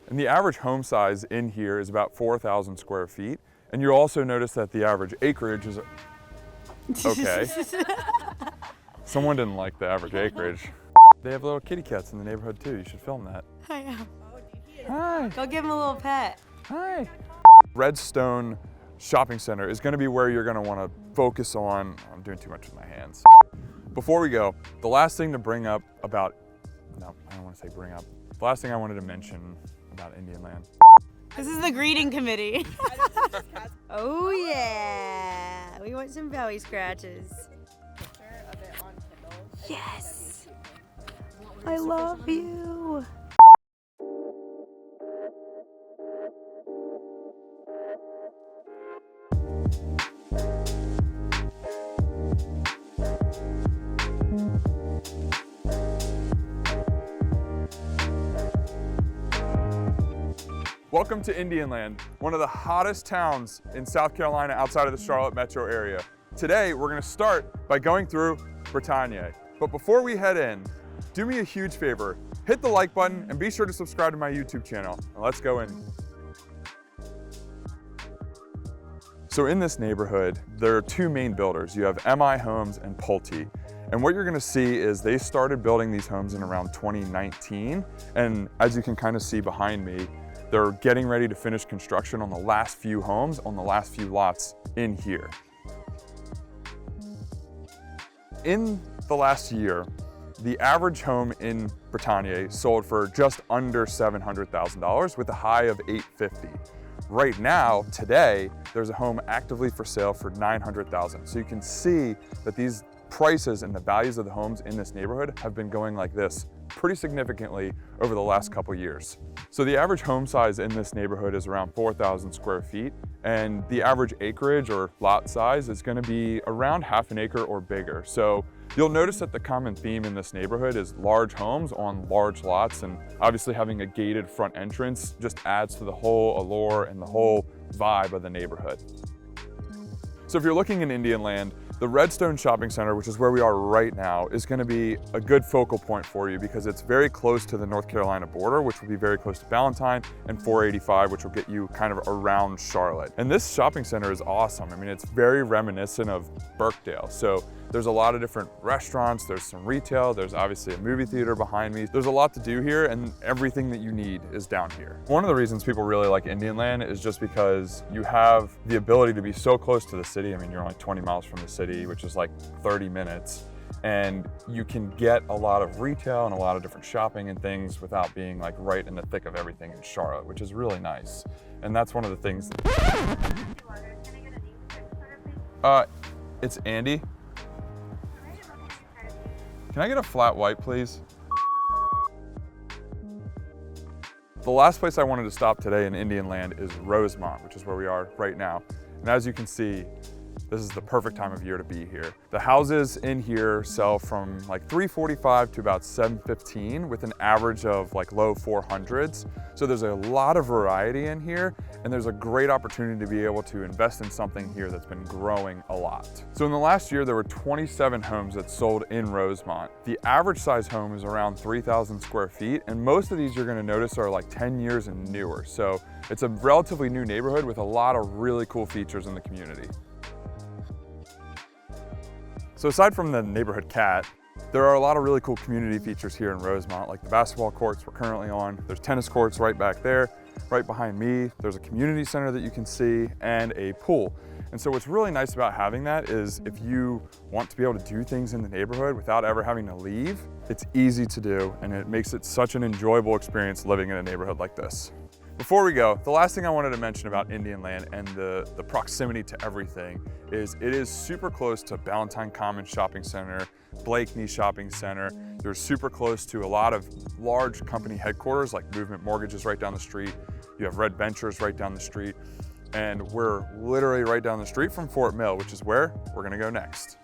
And the average home size in here is about 4,000 square feet. And you'll also notice that the average acreage is, okay. Someone didn't like the average acreage. They have little kitty cats in the neighborhood too. You should film that. I am. Hi. Go give him a little pet. Hi. Redstone Shopping Center is gonna be where you're gonna wanna focus on. I'm doing too much with my hands. Before we go, the last thing to bring up about, no, I don't wanna say bring up. The last thing I wanted to mention about Indian Land. This is the greeting committee. Oh yeah, we want some belly scratches. Yes, I love you. Welcome to Indian Land, one of the hottest towns in South Carolina outside of the Charlotte metro area. Today, we're gonna start by going through Bretagne. But before we head in, do me a huge favor, hit the like button and be sure to subscribe to my YouTube channel. Now let's go in. So in this neighborhood, there are two main builders. You have MI Homes and Pulte. And what you're gonna see is they started building these homes in around 2019. And as you can kind of see behind me, they're getting ready to finish construction on the last few homes, on the last few lots in here. In the last year, the average home in Bretagne sold for just under $700,000 with a high of $850,000. Right now, today, there's a home actively for sale for $900,000. So you can see that these prices and the values of the homes in this neighborhood have been going like this pretty significantly over the last couple years. So the average home size in this neighborhood is around 4,000 square feet, and the average acreage or lot size is gonna be around half an acre or bigger. So you'll notice that the common theme in this neighborhood is large homes on large lots, and obviously having a gated front entrance just adds to the whole allure and the whole vibe of the neighborhood. So if you're looking in Indian Land, the Redstone Shopping Center, which is where we are right now, is gonna be a good focal point for you because it's very close to the North Carolina border, which will be very close to Ballantyne, and 485, which will get you kind of around Charlotte. And this shopping center is awesome. I mean, it's very reminiscent of Birkdale. So there's a lot of different restaurants, there's some retail, there's obviously a movie theater behind me. There's a lot to do here and everything that you need is down here. One of the reasons people really like Indian Land is just because you have the ability to be so close to the city. I mean, you're only 20 miles from the city, which is like 30 minutes. And you can get a lot of retail and a lot of different shopping and things without being like right in the thick of everything in Charlotte, which is really nice. And that's one of the things. It's Andy. Can I get a flat white, please? The last place I wanted to stop today in Indian Land is Rosemont, which is where we are right now. And as you can see, this is the perfect time of year to be here. The houses in here sell from like $345 to about $715 with an average of like low 400s. So there's a lot of variety in here and there's a great opportunity to be able to invest in something here that's been growing a lot. So in the last year, there were 27 homes that sold in Rosemont. The average size home is around 3,000 square feet and most of these you're gonna notice are like 10 years and newer. So it's a relatively new neighborhood with a lot of really cool features in the community. So aside from the neighborhood cat, there are a lot of really cool community features here in Rosemont, like the basketball courts we're currently on. There's tennis courts right back there. Right behind me, there's a community center that you can see and a pool. And so what's really nice about having that is if you want to be able to do things in the neighborhood without ever having to leave, it's easy to do and it makes it such an enjoyable experience living in a neighborhood like this. Before we go, the last thing I wanted to mention about Indian Land and the proximity to everything is it is super close to Ballantyne Commons Shopping Center, Blakeney Shopping Center. They're super close to a lot of large company headquarters like Movement Mortgages right down the street. You have Red Ventures right down the street. And we're literally right down the street from Fort Mill, which is where we're gonna go next.